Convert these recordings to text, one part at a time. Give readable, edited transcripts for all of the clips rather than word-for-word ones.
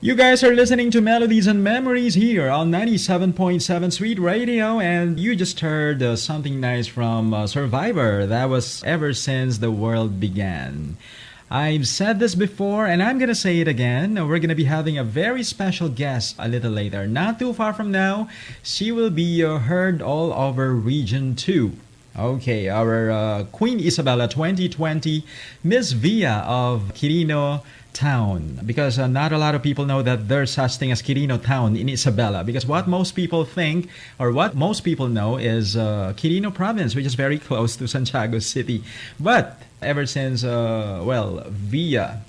You guys are listening to Melodies and Memories here on 97.7 Sweet Radio, and you just heard something nice from Survivor. That was Ever Since the World Began. I've said this before, and I'm gonna say it again. We're gonna be having a very special guest a little later. Not too far from now, she will be heard all over Region 2. Okay, our Queen Isabela 2020, Miss Via of Quirino Town, because not a lot of people know that there's such thing as Quirino Town in Isabela, because what most people think or what most people know is Quirino Province, which is very close to Santiago City. But ever since Via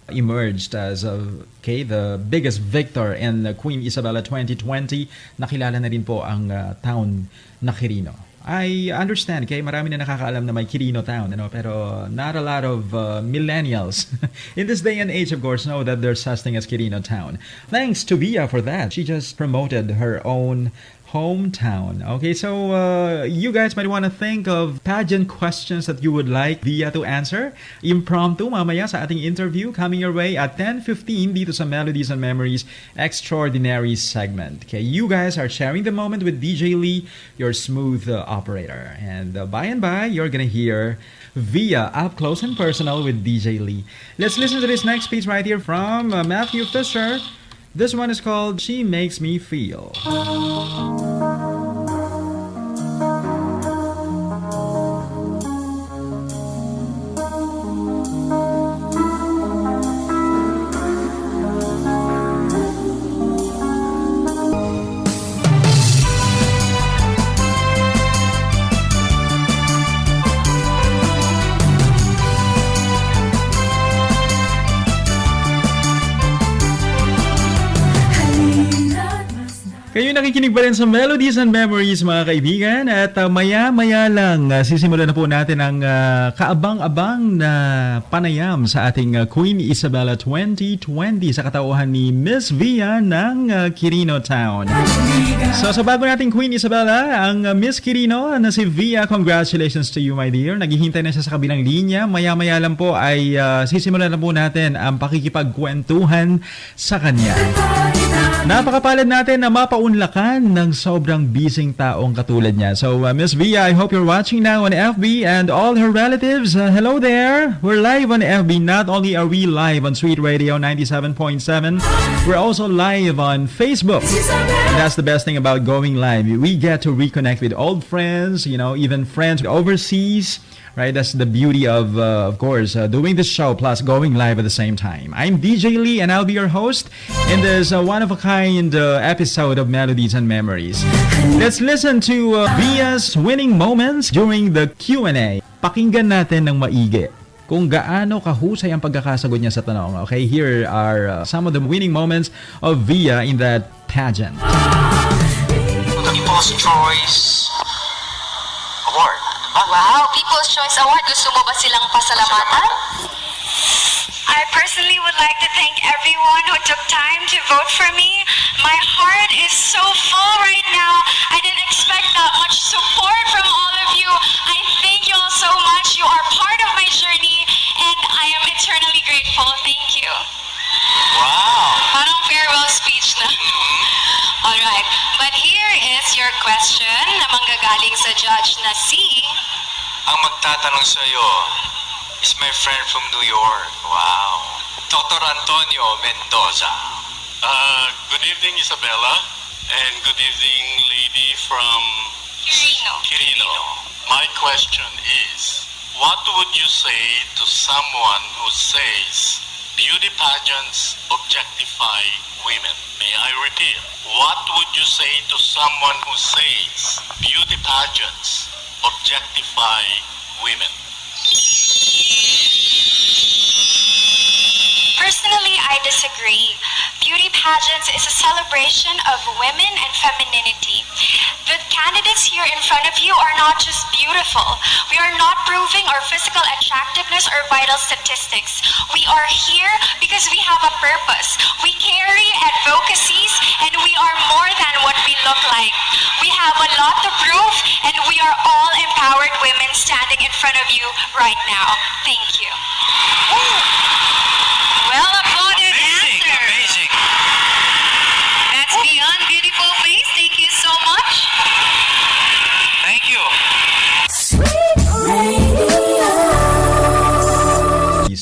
emerged as the biggest victor in Queen Isabela 2020, nakilala na rin po ang town na Quirino. I understand, marami na nakakaalam na may Quirino Town, pero not a lot of millennials in this day and age, of course, know that there's such thing as Quirino Town. Thanks to Via for that. She just promoted her own hometown. Okay, so you guys might want to think of pageant questions that you would like Via to answer. Impromptu mamaya sa ating interview coming your way at 10:15 dito sa Melodies and Memories Extraordinary segment. Okay, you guys are sharing the moment with DJ Lee, your smooth operator. And by and by, you're gonna hear Via up close and personal with DJ Lee. Let's listen to this next piece right here from Matthew Fisher. This one is called She Makes Me Feel. Kayo nakikinig pa rin sa Melodies and Memories, mga kaibigan. At maya-maya lang, sisimulan na po natin ang kaabang-abang na panayam sa ating Queen Isabela 2020 sa katauhan ni Miss Via ng Quirino Town. So sa bago nating Queen Isabela, ang Miss Quirino na si Via, congratulations to you, my dear. Naghihintay na siya sa kabilang linya. Maya-maya lang po ay sisimulan na po natin ang pakikipagkwentuhan sa kanya. Napakapalad natin na mapaunlakan ng sobrang busy taong katulad niya. So, Miss Via, I hope you're watching now on FB and all her relatives. Hello there. We're live on FB. Not only are we live on Sweet Radio 97.7, we're also live on Facebook. And that's the best thing about going live. We get to reconnect with old friends, even friends overseas. Right, that's the beauty of course, doing this show plus going live at the same time. I'm DJ Lee and I'll be your host in this one-of-a-kind episode of Melodies and Memories. Let's listen to Via's winning moments during the Q&A. Pakinggan natin ng maigi kung gaano kahusay ang pagkakasagot niya sa tanong. Okay, here are some of the winning moments of Via in that pageant. People's Choice Award. Wow, People's Choice Award. Gusto mo ba silang pasalamatan? I personally would like to thank everyone who took time to vote for me. My heart is so full right now. I didn't expect that much support from all of you. I thank you all so much. You are part of my journey and I am eternally grateful. Thank you. Wow! Parang farewell speech na. Alright, but here is your question na manggagaling sa judge na si... Ang magtatanong sa iyo is my friend from New York. Wow! Dr. Antonio Mendoza. Good evening, Isabela, and good evening, lady from Quirino. My question is, what would you say to someone who says beauty pageants objectify women? May I repeat? What would you say to someone who says beauty pageants objectify women? Personally, I disagree. Beauty pageants is a celebration of women and femininity. The candidates here in front of you are not just beautiful. We are not proving our physical attractiveness or vital statistics. We are here because we have a purpose. We carry advocacies and we are more than what we look like. We have a lot to prove and we are all empowered women standing in front of you right now. Thank you. Well applauded answer. Amazing!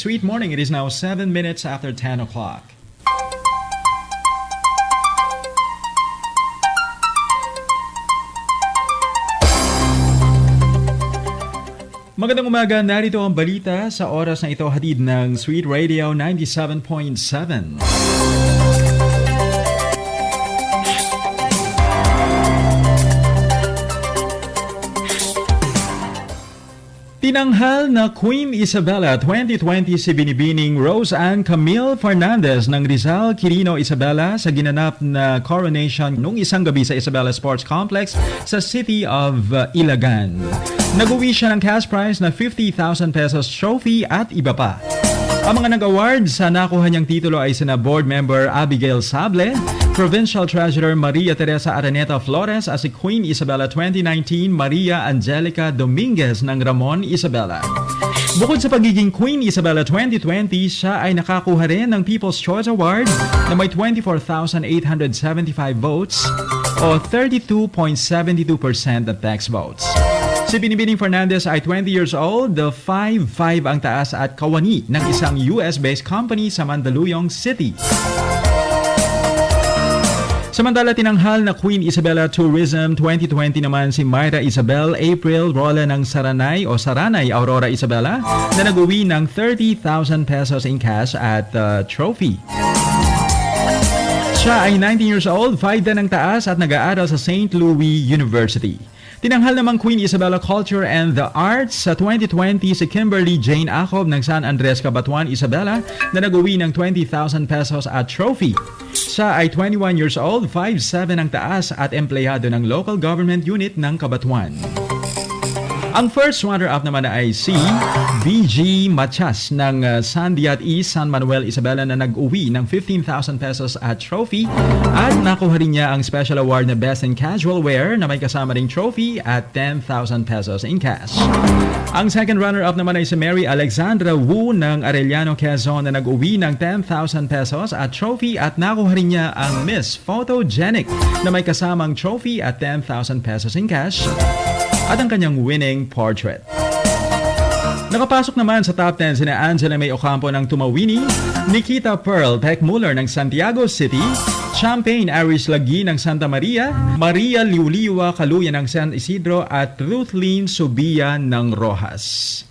sweet morning. It is now 7 minutes after 10 o'clock. Magandang umaga, narito ang balita sa oras na ito hatid ng Sweet Radio 97.7. Tinanghal na Queen Isabela 2020 si binibining Rose Ann Camille Fernandez ng Rizal Quirino Isabela sa ginanap na coronation nung isang gabi sa Isabela Sports Complex sa City of Ilagan. Nag-uwi siya ng cash prize na 50,000 pesos trophy at iba pa. Ang mga nag-award sa nakuha niyang titulo ay sina Board Member Abigail Sable, Provincial Treasurer Maria Teresa Araneta Flores at si Queen Isabela 2019 Maria Angelica Dominguez ng Ramon Isabela. Bukod sa pagiging Queen Isabela 2020, siya ay nakakuha rin ng People's Choice Award na may 24,875 votes o 32.72% of tax votes. Si Binibining Fernandez ay 20 years old, 5'5" ang taas at kawani ng isang US-based company sa Mandaluyong City. Samantala, tinanghal na Queen Isabela Tourism 2020 naman si Myra Isabel April Rola ng Saranay Aurora Isabela na nag-uwi ng 30,000 pesos in cash at trophy. Siya ay 19 years old, 5'10" ang taas at nag-aaral sa St. Louis University. Tinanghal naman Queen Isabela Culture and the Arts sa 2020 si Kimberly Jane Acob ng San Andres Cabatuan Isabela na nag-uwi ng 20,000 pesos at trophy. Siya ay 21 years old, 5'7" ang taas at empleyado ng local government unit ng Cabatuan. Ang first runner-up naman ay si BG Machas ng Sandiat East, San Manuel, Isabela na nag-uwi ng 15,000 pesos at trophy at nakuha rin niya ang special award na Best in Casual Wear na may kasama ring trophy at 10,000 pesos in cash. Ang second runner-up naman ay si Mary Alexandra Wu ng Arellano, Quezon na nag-uwi ng 10,000 pesos at trophy at nakuha rin niya ang Miss Photogenic na may kasamang trophy at 10,000 pesos in cash at ang kanyang winning portrait. Nakapasok naman sa top 10 sina Angela May Ocampo ng Tumawini, Nikita Pearl Peckmuller ng Santiago City, Champagne Aris Lagi ng Santa Maria, Maria Liuliwa Kaluya ng San Isidro at Ruthlyn Subia ng Rojas.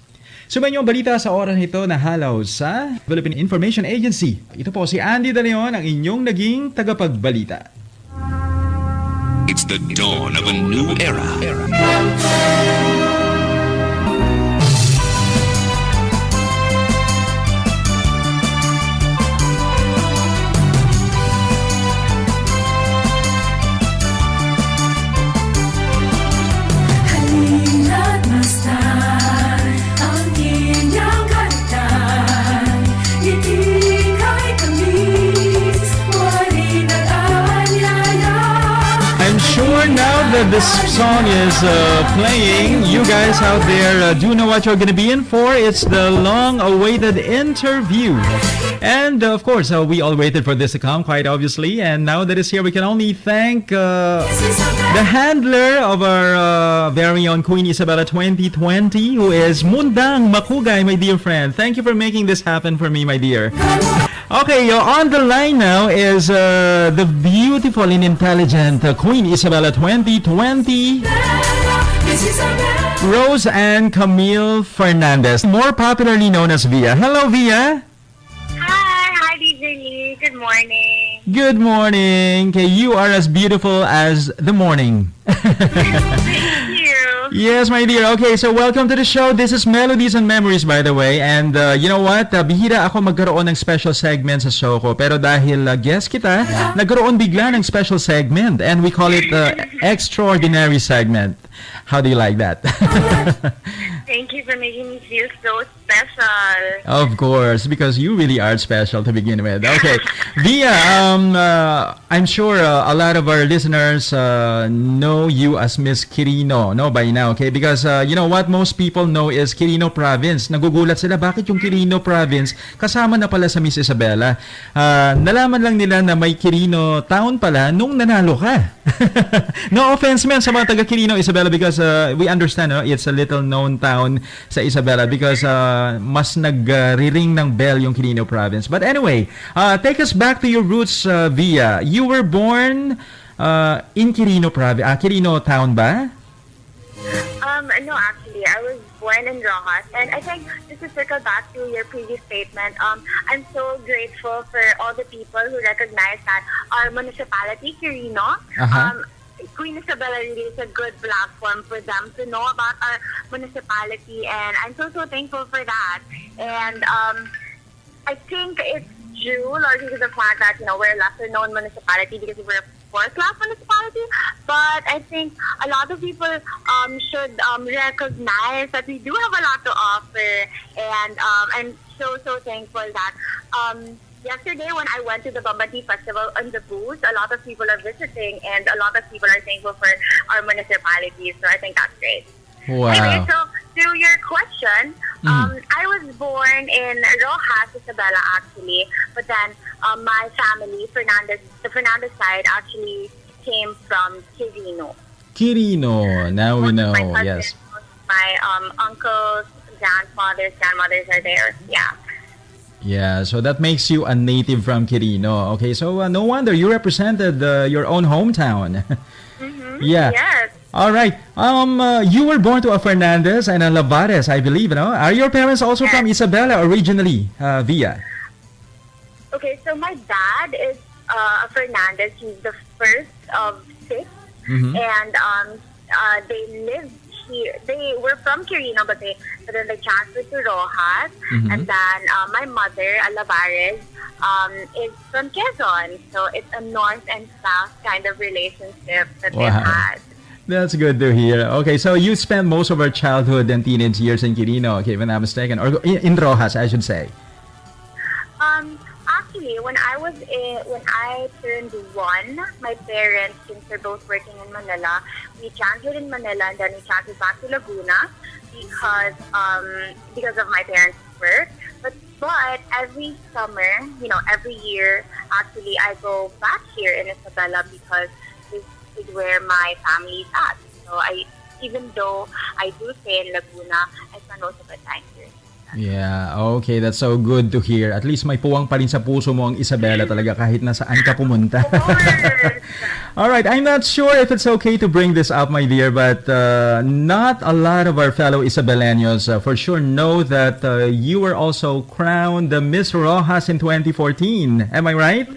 Sumayin niyo ang balita sa oras ito na halaw sa Philippine Information Agency. Ito po si Andy De Leon, ang inyong naging tagapagbalita. It's the dawn of a new era. Halina't masdan ang inyong kalitan. Ngiti kay kamis, wali nag-aanyaya. I'm sure now that this song is playing, you guys out there do know what you're going to be in for. It's the long-awaited interview. And of course, we all waited for this to come, quite obviously. And now that it's here, we can only thank the handler of our very own Queen Isabela 2020, who is Mundang Makugay, my dear friend. Thank you for making this happen for me, my dear. Okay, on the line now is the beautiful and intelligent Queen Isabela 2020, Rose Ann Camille Fernandez, more popularly known as Via. Hello, Via. Hi, DJ Lee. Good morning. Good morning. Okay, you are as beautiful as the morning. Thank you. Yes, my dear. Okay, so welcome to the show. This is Melodies and Memories, by the way. And you know what? Bihira ako magkaroon ng special segment sa show ko. Pero dahil guest kita, nagkaroon bigla ng special segment. And we call it Extraordinary Segment. How do you like that? Thank you for making me feel so special. Of course, because you really are special to begin with. Okay, Via, I'm sure a lot of our listeners know you as Miss Quirino, no, by now, okay? Because you know what most people know is Quirino Province. Nagugulat sila, bakit yung Quirino Province kasama na pala sa Miss Isabela? Nalaman lang nila na may Quirino Town pala nung nanalo ka. No offense man sa mga taga Quirino Isabela because we understand, no, it's a little known town town sa Isabela because mas nag-ring ng bell yung Quirino province. But anyway, take us back to your roots, Via. You were born in Quirino province. Quirino town ba? No, actually, I was born in Rojas, and I think just to circle back to your previous statement, I'm so grateful for all the people who recognize that our municipality, Quirino, Queen Isabela really is a good platform for them to know about our municipality, and I'm so thankful for that. And I think it's due largely to the fact that we're a lesser known municipality because we're a fourth-class municipality, but I think a lot of people should recognize that we do have a lot to offer, and I'm so thankful that yesterday when I went to the Bambati Festival on the booth, a lot of people are visiting, and a lot of people are thankful for our municipality, so I think that's great. Wow. Anyway, so to your question, I was born in Rojas, Isabela, actually, but then my family, the Fernandez side, actually came from Quirino. Quirino, now we know, My cousins, yes. my uncles, grandmothers are there, yeah. Yeah, so that makes you a native from Quirino. Okay, so no wonder you represented your own hometown. Yeah. Yes. All right. You were born to a Fernandez and a Lavares, I believe, no? Are your parents also from Isabela originally, Via? Okay, so my dad is a Fernandez. He's the first of 6, and they lived here. They were from Quirino, but then they transferred to Rojas. And then my mother, Alavares, is from Quezon. So it's a north and south kind of relationship that they've had. That's good to hear. Okay, so you spent most of our childhood and teenage years in Quirino, okay, if I'm not mistaken, or in Rojas, I should say. Actually, when I turned 1, my parents, since they're both working in Manila, we transferred in Manila and then we transferred back to Laguna because of my parents' work. But every summer, every year, actually, I go back here in Isabela because this is where my family is at. So even though I do stay in Laguna, I spend most of the time here. Yeah, okay, that's so good to hear. At least may puwang pa rin sa puso mo ang Isabela talaga kahit nasaan ka pumunta. All right, I'm not sure if it's okay to bring this up, my dear, but not a lot of our fellow Isabeleños for sure know that you were also crowned the Miss Rojas in 2014. Am I right?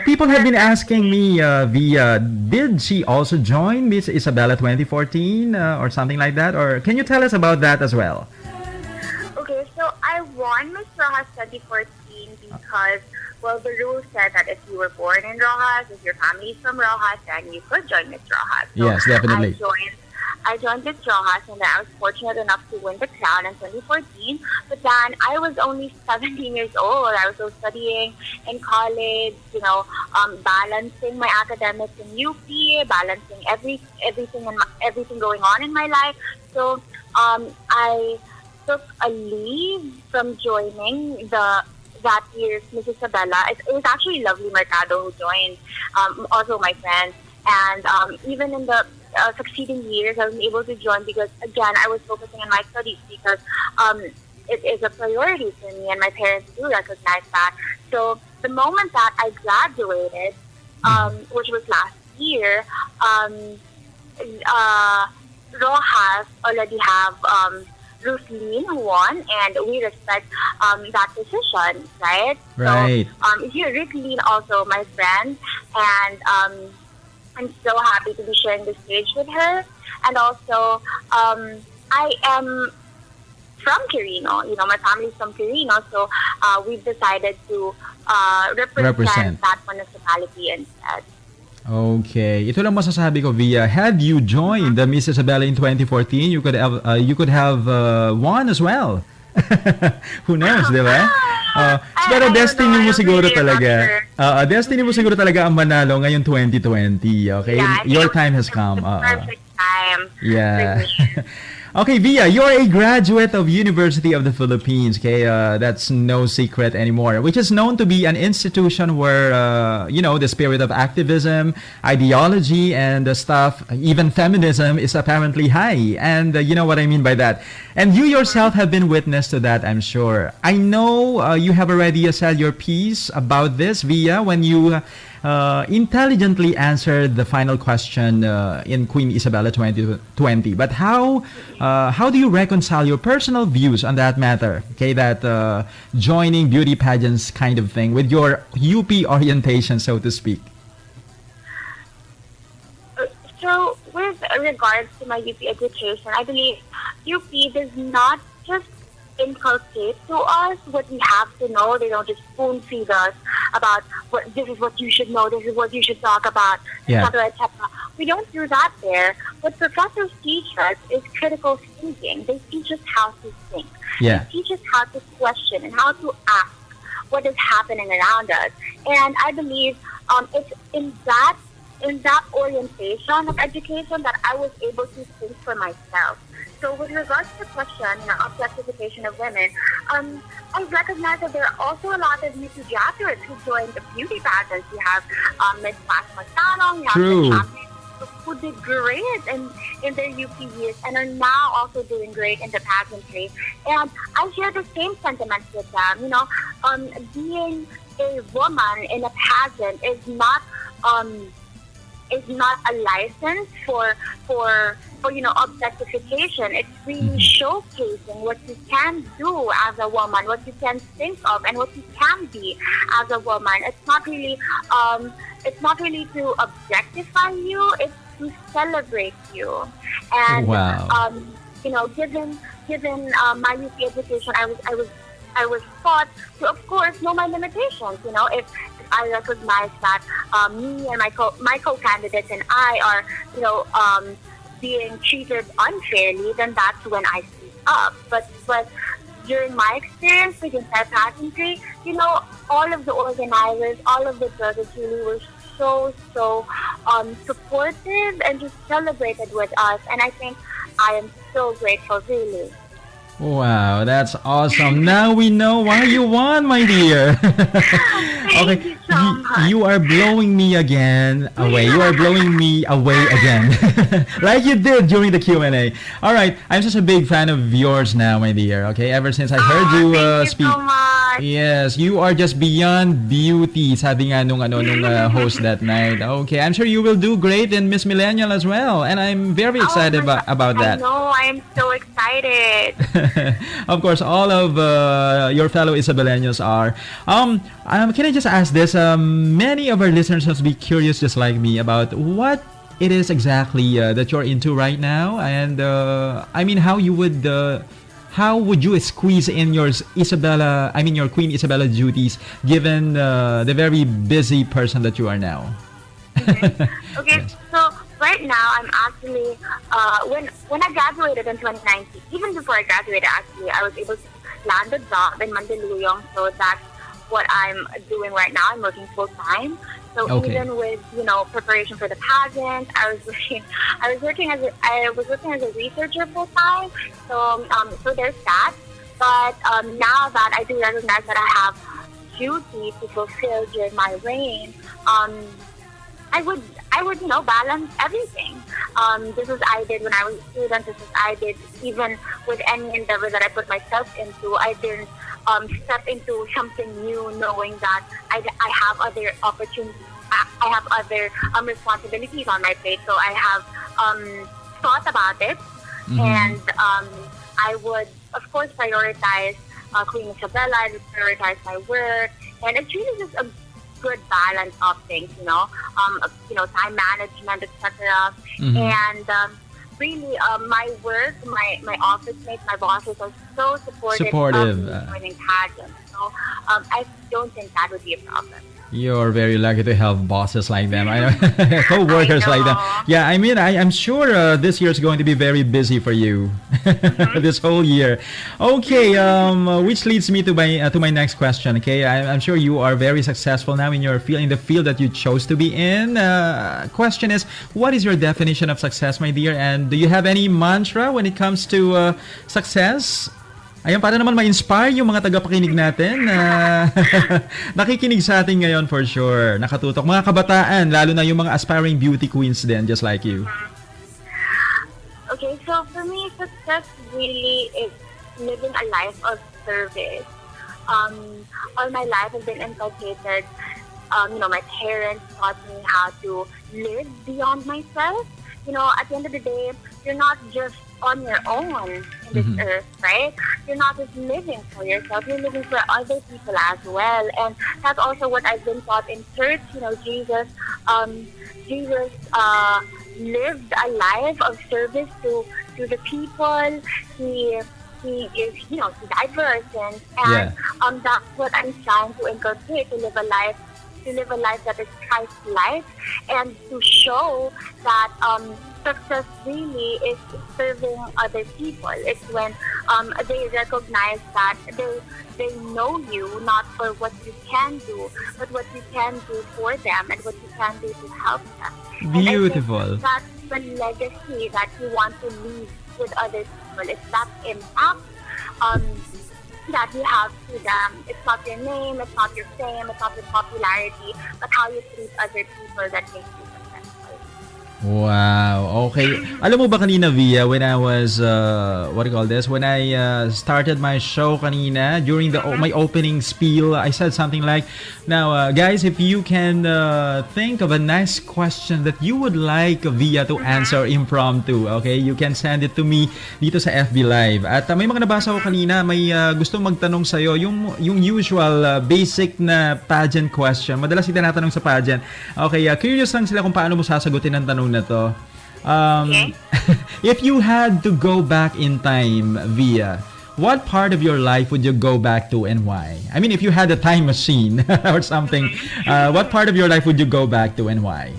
People have been asking me, Via, did she also join Miss Isabela 2014 or something like that? Or can you tell us about that as well? Okay, so I won Miss Rojas 2014 because, well, the rule said that if you were born in Rojas, if your family is from Rojas, then you could join Miss Rojas. So yes, definitely. I joined Miss Rojas, and then I was fortunate enough to win the crown in 2014. But then I was only 17 years old. I was still studying in college, balancing my academics in UP, balancing everything going on in my life. So I took a leave from joining that year's Miss Isabela. It was actually Lovely Mercado who joined, also my friends. And even in the succeeding years, I was able to join because, again, I was focusing on my studies because it is a priority for me, and my parents do recognize that. So the moment that I graduated, which was last year, Rojas already have Roslyn who won, and we respect that decision, right? Right. So here, Roslyn also my friend, and I'm so happy to be sharing the stage with her. And also, I am from Quirino. My family's from Quirino, so we've decided to represent that municipality instead. Okay. Ito lang masasabi ko, Via. Had you joined the Miss Isabela in 2014, you could have won as well. Who knows, di ba? Pero destiny mo siguro talaga. Destiny mo siguro talaga ang manalo ngayon 2020. Okay? Yeah, your time has come. Perfect time. Yeah. Okay, Via, you're a graduate of University of the Philippines. Okay, that's no secret anymore. Which is known to be an institution where the spirit of activism, ideology, and the stuff, even feminism, is apparently high. And you know what I mean by that. And you yourself have been witness to that, I'm sure. I know you have already said your piece about this, Via, when you intelligently answered the final question in Queen Isabella 2020. But how do you reconcile your personal views on that matter? Okay, that joining beauty pageants kind of thing with your UP orientation, so to speak. So, with regards to my UP education, I believe UP does not just inculcate to us what we have to know. They don't just spoon feed us about this is what you should know, this is what you should talk about, etc., etc. We don't do that there. What professors teach us is critical thinking. They teach us how to think. Yeah. They teach us how to question and how to ask what is happening around us. And I believe it's in that orientation of education that I was able to think for myself. So with regards to the question, objectification of women, I recognize that there are also a lot of UP graduates who joined the beauty pageants. You have Miss Class Magtanong, you have the champions who did great in their UP years and are now also doing great in the pageantry. And I share the same sentiments with them. Being a woman in a pageant is not a license for objectification. It's really showcasing what you can do as a woman, what you can think of, and what you can be as a woman. It's not really to objectify you. It's to celebrate you. And given my UP education, I was taught to, of course, know my limitations. If I recognize that me and my co-candidates and I are, being treated unfairly, then that's when I speak up. But during my experience with entire pageantry, all of the organizers, all of the judges really were so supportive and just celebrated with us. And I think I am so grateful, really. Wow, that's awesome. Now we know why you won, my dear. Thank you so much. You are blowing me away. You are blowing me away again. Like you did during the Q&A. All right, I'm such a big fan of yours now, my dear. Okay, ever since I heard you speak. Thank you so much. Yes, you are just beyond beauty, sabi nga nung host that night. Okay, I'm sure you will do great in Miss Millennial as well. And I'm very excited about that. I know, I am so excited. Of course, all of your fellow Isabeleños are. Can I just ask this? Many of our listeners must be curious, just like me, about what it is exactly that you're into right now, and how would you squeeze in your your Queen Isabella duties, given the very busy person that you are now? Okay, Yes. so right now I'm actually when I graduated in 2019, even before I graduated, actually I was able to land a job in Mandaluyong, so that's what I'm doing right now. I'm working full time. So even with preparation for the pageant, I was working as a researcher full time. So there's that. But now that I do recognize that I have duty to fulfill during my reign, I would balance everything. This is I did when I was a student. This is I did even with any endeavor that I put myself into. I didn't step into something new, knowing that I have other opportunities. I have other responsibilities on my plate. So I have thought about it, and I would, of course, prioritize Queen Isabella. I would prioritize my work, and it's really just a good balance of things, time management, etc. And really, my work, my office mates, my bosses are so supportive of me joining pageants. So I don't think that would be a problem. You're very lucky to have bosses like them. I know, co-workers like them. Yeah, I mean, I'm sure this year is going to be very busy for you, this whole year. Okay, which leads me to my next question. Okay, I'm sure you are very successful now in your field, in the field that you chose to be in. Question is, what is your definition of success, my dear? And do you have any mantra when it comes to success? Ayun, para naman ma-inspire yung mga tagapakinig natin na nakikinig sa atin ngayon for sure. Nakatutok. Mga kabataan, lalo na yung mga aspiring beauty queens din, just like you. Okay, so for me, success really is living a life of service. All my life has been inculcated. My parents taught me how to live beyond myself. At the end of the day, you're not just on your own in this earth, right? You're not just living for yourself, you're living for other people as well. And that's also what I've been taught in church. Jesus lived a life of service to the people. He died for our sins, and that's what I'm trying to inculcate, to live a life that is Christ-like, and to show that success really is serving other people. It's when they recognize that they know you not for what you can do, but what you can do for them and what you can do to help them. Beautiful. And I think that's the legacy that you want to leave with other people. It's that impact that you have to them. It's not your name, it's not your fame, it's not your popularity, but how you treat other people that makes you successful. Wow. Okay. Alam mo ba kanina, Via, when I was when I started my show kanina during my opening spiel, I said something like, now guys, if you can think of a nice question that you would like Via to answer impromptu, okay, you can send it to me dito sa FB Live. At may mga nabasa ko kanina, may gustong magtanong sa iyo yung usual basic na pageant question. Madalas tinatanong sa pageant. Okay, curious lang sila kung paano mo sasagutin ang tanong na to. If you had to go back in time, Via, what part of your life would you go back to and why? I mean, if you had a time machine or something, what part of your life would you go back to and why?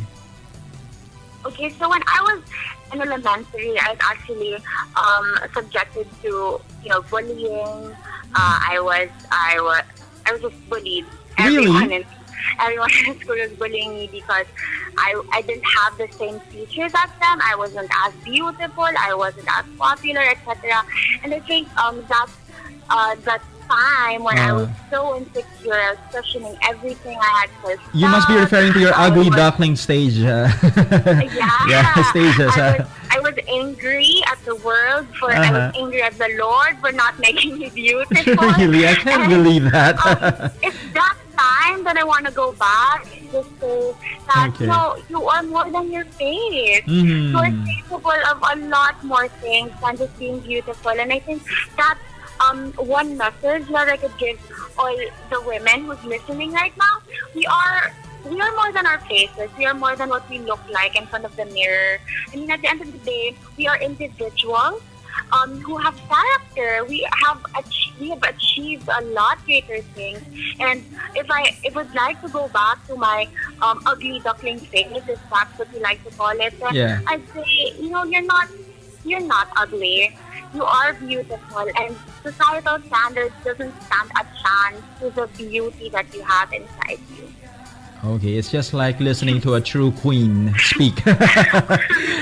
Okay, so when I was in elementary, I was actually subjected to bullying. I was just bullied. Really? Everyone in school was bullying me because I didn't have the same features as them. I wasn't as beautiful. I wasn't as popular, etc. And I think that's that time when I was so insecure. I was questioning everything I had first. You must be referring to your ugly duckling stage. Yeah, stages. I was angry at the world I was angry at the Lord for not making me beautiful. Really? I can't believe that. It's that time that I want to go back just say that you are more than your face. You are capable of a lot more things than just being beautiful. And I think that's one message that I could give all the women who's listening right now. We are more than our faces. We are more than what we look like in front of the mirror. I mean, at the end of the day, we are individuals who have character. We have achieved a lot greater things. And if I would like to go back to my ugly duckling face, if that's what you like to call it, then I'd say, you're not ugly. You are beautiful, and societal standards doesn't stand a chance to the beauty that you have inside you. Okay, it's just like listening to a true queen speak.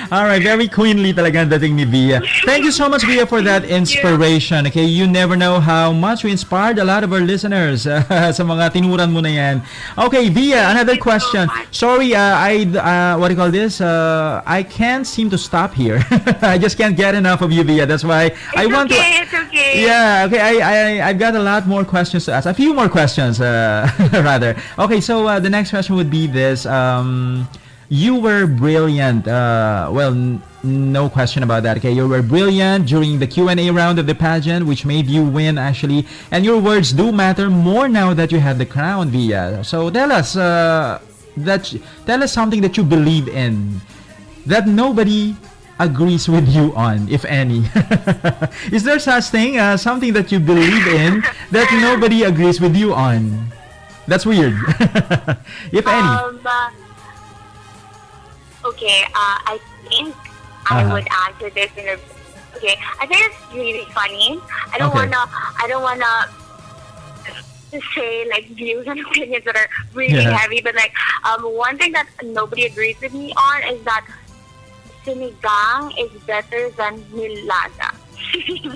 All right, very queenly talaga ang dating ni Via. Thank you so much, Via, for that inspiration. Okay, you never know how much you inspired a lot of our listeners sa mga tinuran mo na yan. Okay, Via, another question. Sorry, I can't seem to stop here. I just can't get enough of you, Via. That's why It's okay. Yeah, okay. I've got a lot more questions to ask. A few more questions, rather. Okay, so the next question would be this. You were brilliant. No question about that. Okay, you were brilliant during the Q&A round of the pageant, which made you win, actually. And your words do matter more now that you have the crown, Via. So tell us something that you believe in, that nobody agrees with you on, if any? Is there such thing, something that you believe in that nobody agrees with you on? That's weird. If any. Okay, I think I would answer this in a. Okay, I think it's really funny. I don't Okay. wanna to say like views and opinions that are really Yeah. heavy, but like one thing that nobody agrees with me on is that sinigang is better than nilaga.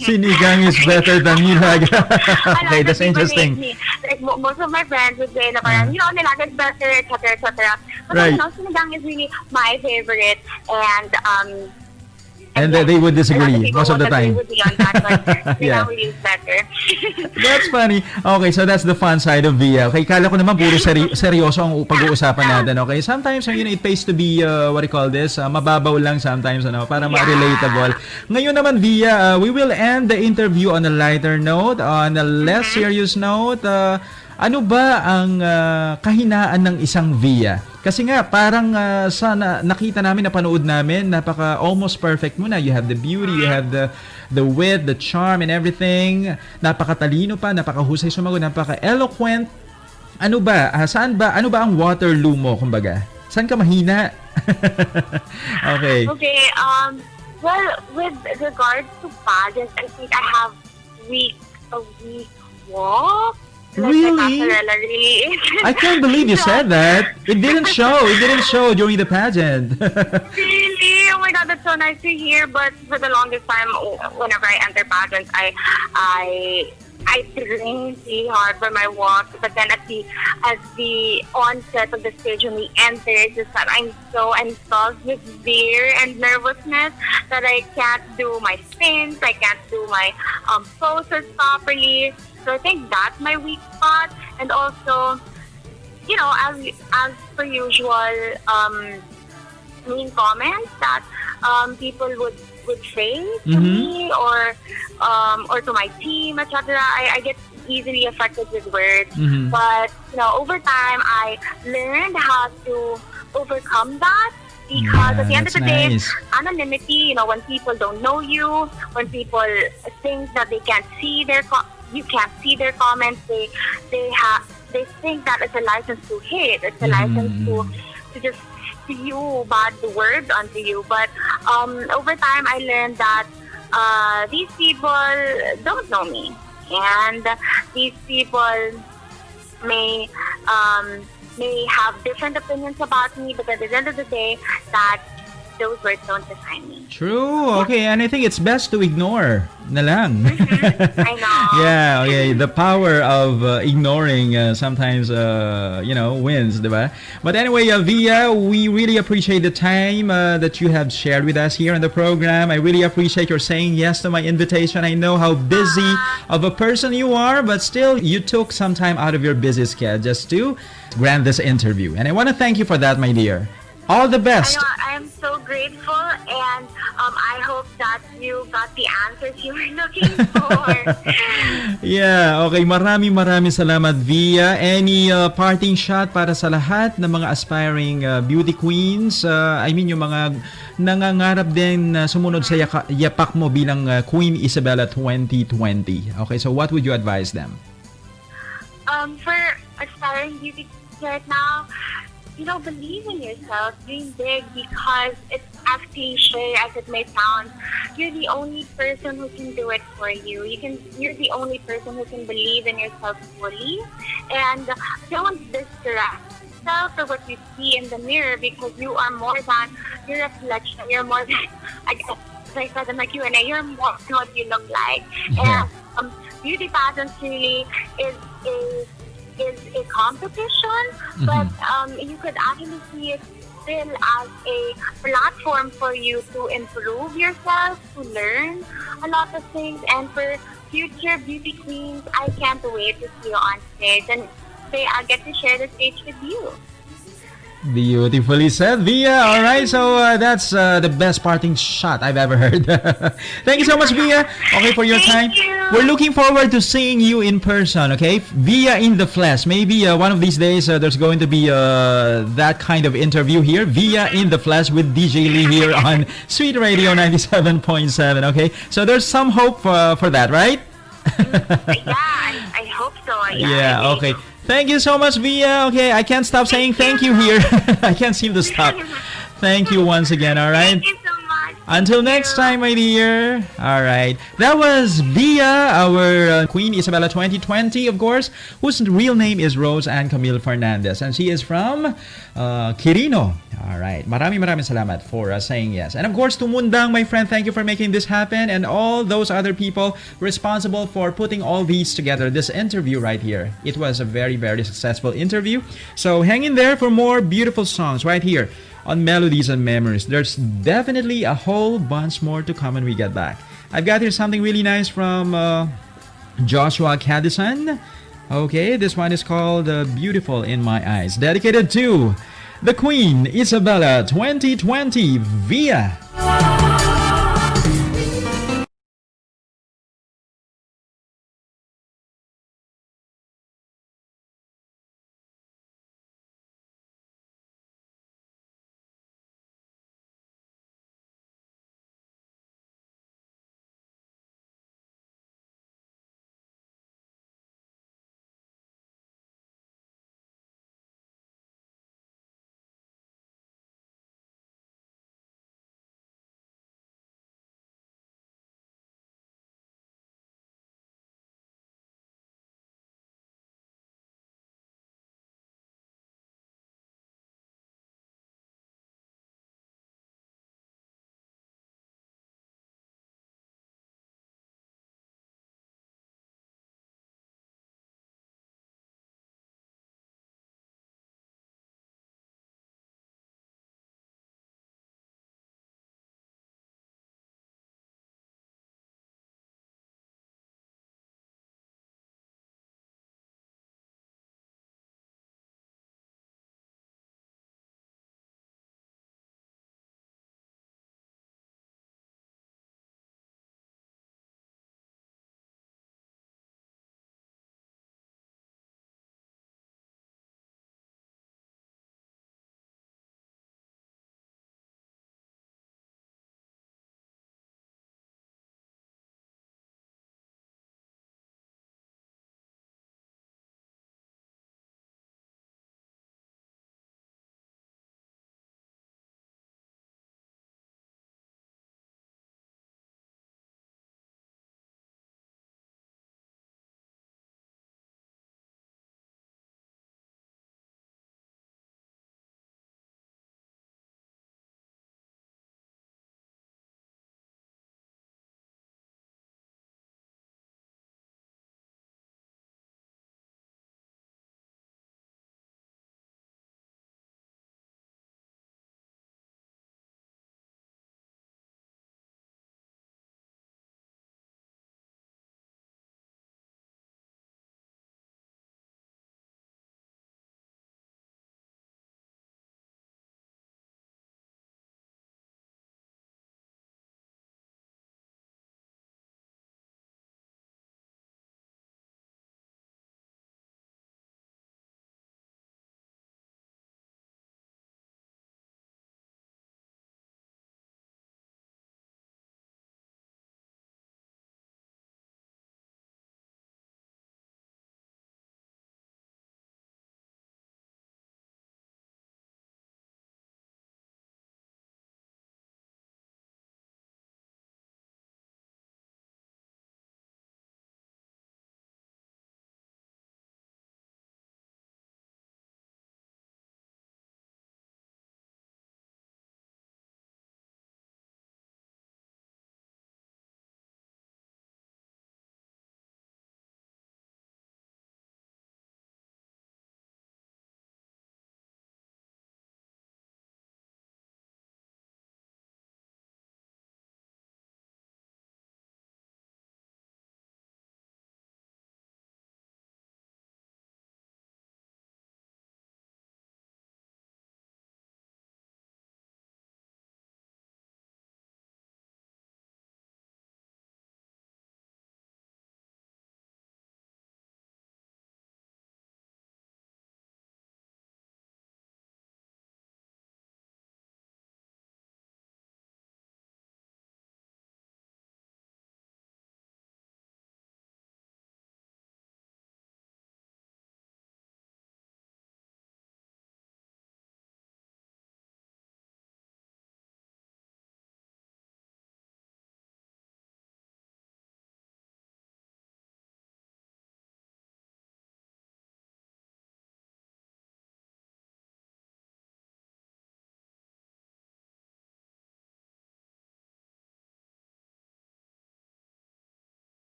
Sinigang is better than nilaga. A lot Okay, of that's people interesting. hate me. Like most of my friends would say na parang, nilaga is better, etc., etc. But Right. sinigang is really my favorite, and And yeah, they would a lot disagree people most of the won't agree time. with me on that, but Yeah. sinigang really is better. That's funny. Okay, so that's the fun side of Via. Okay, kala ko naman puro seryoso ang pag-uusapan natin. Okay, sometimes it pays to be, what do you call this, mababaw lang sometimes, para ma-relatable. Ngayon naman, Via, we will end the interview on a lighter note, on a less serious note. Ano ba ang kahinaan ng isang Via? Kasi nga, parang nakita namin, napanood namin, almost perfect mo na. You have the beauty, you have the wit, the charm, and everything. Napakatalino pa, napakahusay sumagot, napaka-eloquent. Ano ba? Ano ba ang Waterloo mo, kumbaga? Saan ka mahina? Okay. Okay, well, with regards to pageants, I think I have a week walk. Like Really? the passerella really is. I can't believe you said that. It didn't show. It didn't show during the pageant. Really? Oh my God, that's so nice to hear. But for the longest time, whenever I enter pageants, I train really hard for my walk. But then at the onset of the stage when we enter, it's just that I'm so engulfed with fear and nervousness that I can't do my spins, I can't do my poses properly. So I think that's my weak spot. And also, as per usual, mean comments that people would say to me or to my team, etc. I get easily affected with words. But over time, I learned how to overcome that. Because at the end of the day, nice. anonymity, when people don't know you, when people think that they can't see you can't see their comments, they think that it's a license to hate, it's a license to just spew bad words onto you. But over time, I learned that these people don't know me, and these people may have different opinions about me, but at the end of the day, that those words don't define me. True. Okay, and I think it's best to ignore na lang. I know. Yeah, okay. The power of ignoring sometimes, wins, diba? But anyway, Via, we really appreciate the time that you have shared with us here on the program. I really appreciate your saying yes to my invitation. I know how busy of a person you are, but still, you took some time out of your busy schedule just to grant this interview. And I want to thank you for that, my dear. All the best. I am so grateful, and I hope that you got the answers you were looking for. Yeah, okay. Maraming salamat, Via. Any parting shot para sa lahat ng mga aspiring beauty queens? Yung mga nangangarap din na sumunod sa yapak mo bilang Queen Isabela 2020. Okay, so what would you advise them? For aspiring beauty queens right now, believe in yourself, dream big, because it's as cliche as it may sound, you're the only person who can do it for you. You're the only person who can believe in yourself fully, and don't distract yourself for what you see in the mirror, because you are more than your reflection. You're more than, like I said in my Q&A, you're more than what you look like. Yeah. And beauty pageants really is a competition, but you could actually see it still as a platform for you to improve yourself, to learn a lot of things. And for future beauty queens, I can't wait to see you on stage, and say I'll get to share the stage with you. Beautifully said, Via. All right, so that's the best parting shot I've ever heard. Thank you so much, Via. Okay, for your time. Thank you. We're looking forward to seeing you in person. Okay, Via in the flesh. Maybe one of these days there's going to be that kind of interview here, Via in the flesh with DJ Lee here on Sweet Radio 97.7. Okay, so there's some hope for that, right? Yeah, I hope so. Yeah, I okay. Thank you so much, Via. Okay, I can't stop saying thank you here. I can't seem to stop. Thank you once again, all right? Thank you so much. Until next time, my dear. All right. That was Via, our Queen Isabela 2020, of course, whose real name is Rose Ann Camille Fernandez. And she is from Quirino. All right. Maraming salamat for saying yes. And of course, to Mundang, my friend, thank you for making this happen. And all those other people responsible for putting all these together, this interview right here. It was a very, very successful interview. So hang in there for more beautiful songs right here on Melodies and Memories. There's definitely a whole bunch more to come when we get back. I've got here something really nice from Joshua Caddison. Okay, this one is called Beautiful in My Eyes, dedicated to the Queen Isabela 2020 Via